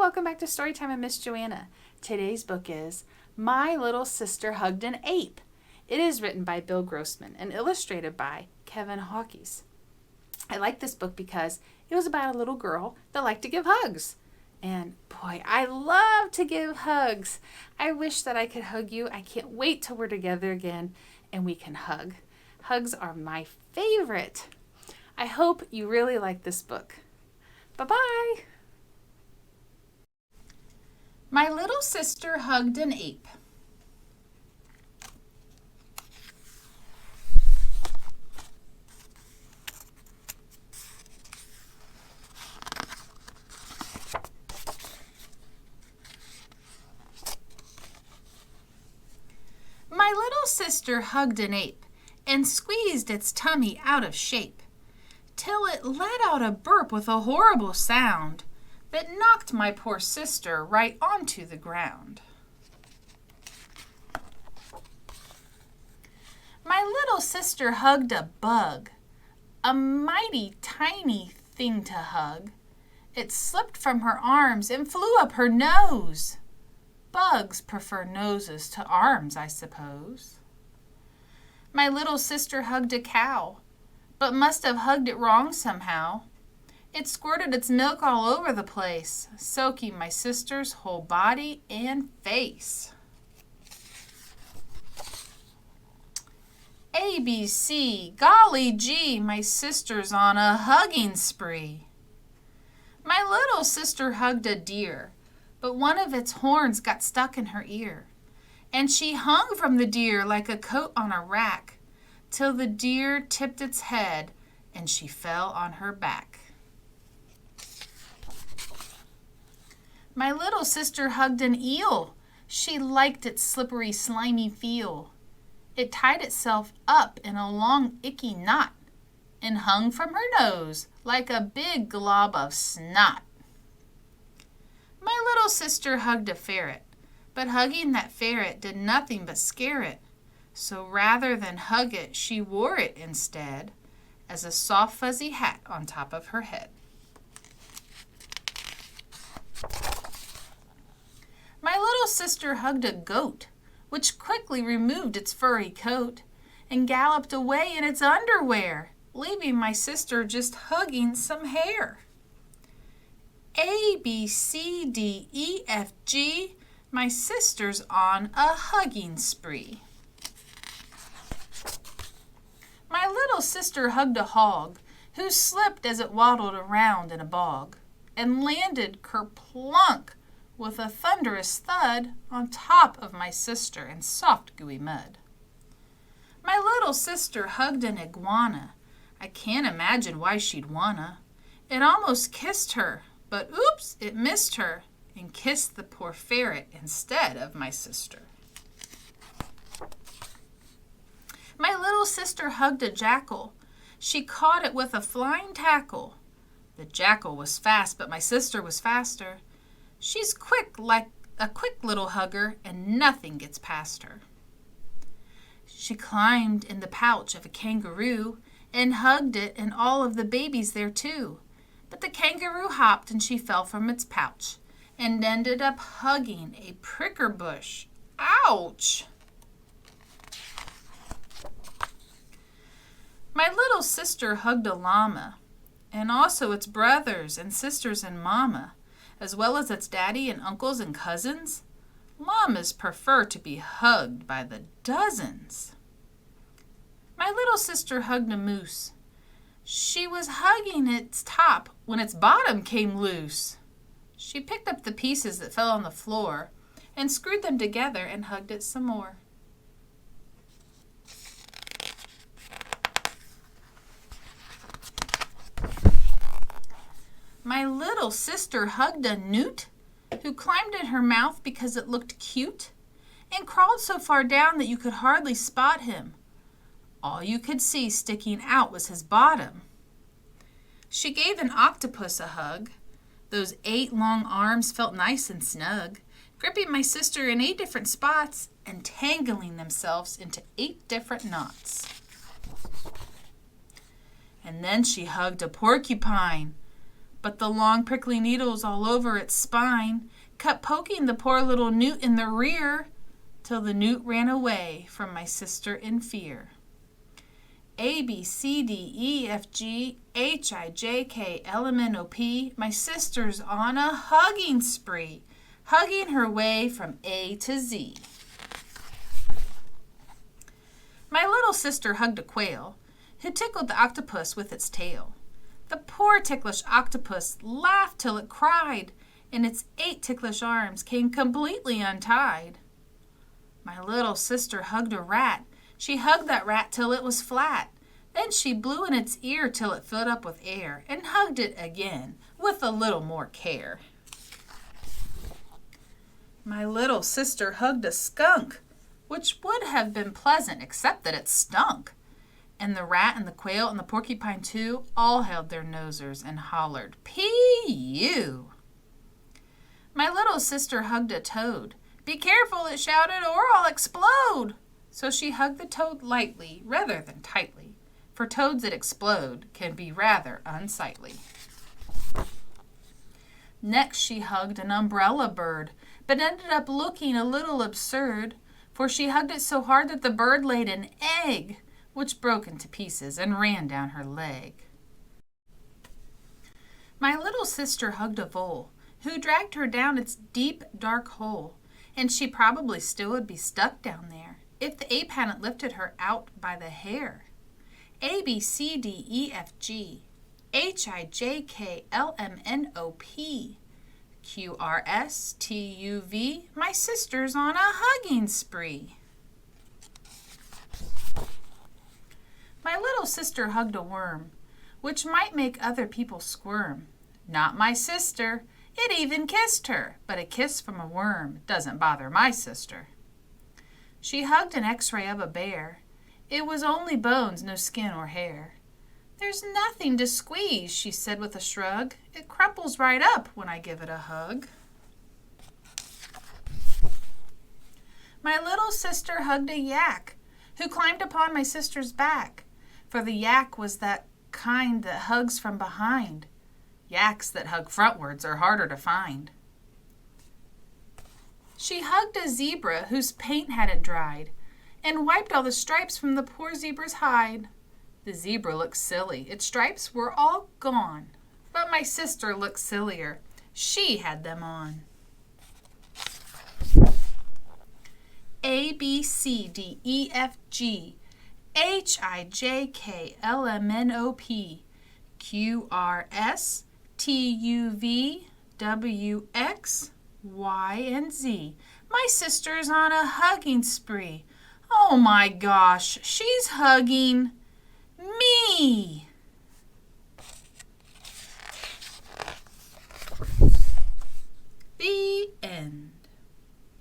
welcome back to Storytime with Miss Joanna. Today's book is My Little Sister Hugged an Ape. It is written by Bill Grossman and illustrated by Kevin Hawkes. I like this book because it was about a little girl that liked to give hugs. And boy, I love to give hugs. I wish that I could hug you. I can't wait till we're together again and we can hug. Hugs are my favorite. I hope you really like this book. Bye-bye. My Little Sister Hugged an Ape. My little sister hugged an ape and squeezed its tummy out of shape, till it let out a burp with a horrible sound that knocked my poor sister right onto the ground. My little sister hugged a bug, a mighty tiny thing to hug. It slipped from her arms and flew up her nose. Bugs prefer noses to arms, I suppose. My little sister hugged a cow, but must have hugged it wrong somehow. It squirted its milk all over the place, soaking my sister's whole body and face. A, B, C, golly gee, my sister's on a hugging spree. My little sister hugged a deer, but one of its horns got stuck in her ear, and she hung from the deer like a coat on a rack, till the deer tipped its head and she fell on her back. My little sister hugged an eel. She liked its slippery, slimy feel. It tied itself up in a long, icky knot and hung from her nose like a big glob of snot. My little sister hugged a ferret, but hugging that ferret did nothing but scare it. So rather than hug it, she wore it instead as a soft, fuzzy hat on top of her head. My little sister hugged a goat, which quickly removed its furry coat and galloped away in its underwear, leaving my sister just hugging some hair. A, B, C, D, E, F, G, my sister's on a hugging spree. My little sister hugged a hog, who slipped as it waddled around in a bog, and landed kerplunk with a thunderous thud on top of my sister in soft, gooey mud. My little sister hugged an iguana. I can't imagine why she'd wanna. It almost kissed her, but oops, it missed her and kissed the poor ferret instead of my sister. My little sister hugged a jackal. She caught it with a flying tackle. The jackal was fast, but my sister was faster. She's quick like a quick little hugger, and nothing gets past her. She climbed in the pouch of a kangaroo and hugged it and all of the babies there too. But the kangaroo hopped and she fell from its pouch and ended up hugging a pricker bush. Ouch! My little sister hugged a llama, and also its brothers and sisters and mama, as well as its daddy and uncles and cousins. Llamas prefer to be hugged by the dozens. My little sister hugged a moose. She was hugging its top when its bottom came loose. She picked up the pieces that fell on the floor and screwed them together and hugged it some more. My little sister hugged a newt who climbed in her mouth because it looked cute and crawled so far down that you could hardly spot him. All you could see sticking out was his bottom. She gave an octopus a hug. Those 8 long arms felt nice and snug, gripping my sister in 8 different spots and tangling themselves into 8 different knots. And then she hugged a porcupine. But the long prickly needles all over its spine kept poking the poor little newt in the rear, till the newt ran away from my sister in fear. A, B, C, D, E, F, G, H, I, J, K, L, M, N, O, P, my sister's on a hugging spree, hugging her way from A to Z. My little sister hugged a quail, who tickled the octopus with its tail. The poor ticklish octopus laughed till it cried, and its 8 ticklish arms came completely untied. My little sister hugged a rat. She hugged that rat till it was flat. Then she blew in its ear till it filled up with air, and hugged it again with a little more care. My little sister hugged a skunk, which would have been pleasant except that it stunk. And the rat and the quail and the porcupine too all held their nosers and hollered, P-U! My little sister hugged a toad. Be careful, it shouted, or I'll explode. So she hugged the toad lightly rather than tightly, for toads that explode can be rather unsightly. Next she hugged an umbrella bird, but ended up looking a little absurd, for she hugged it so hard that the bird laid an egg, which broke into pieces and ran down her leg. My little sister hugged a vole, who dragged her down its deep, dark hole, and she probably still would be stuck down there if the ape hadn't lifted her out by the hair. A, B, C, D, E, F, G, H, I, J, K, L, M, N, O, P, Q, R, S, T, U, V, my sister's on a hugging spree. My little sister hugged a worm, which might make other people squirm. Not my sister. It even kissed her, but a kiss from a worm doesn't bother my sister. She hugged an x-ray of a bear. It was only bones, no skin or hair. There's nothing to squeeze, she said with a shrug. It crumples right up when I give it a hug. My little sister hugged a yak, who climbed upon my sister's back, for the yak was that kind that hugs from behind. Yaks that hug frontwards are harder to find. She hugged a zebra whose paint hadn't dried, and wiped all the stripes from the poor zebra's hide. The zebra looked silly. Its stripes were all gone. But my sister looked sillier. She had them on. A, B, C, D, E, F, G, H, I, J, K, L, M, N, O, P, Q, R, S, T, U, V, W, X, Y, and Z. My sister's on a hugging spree. Oh my gosh, she's hugging me.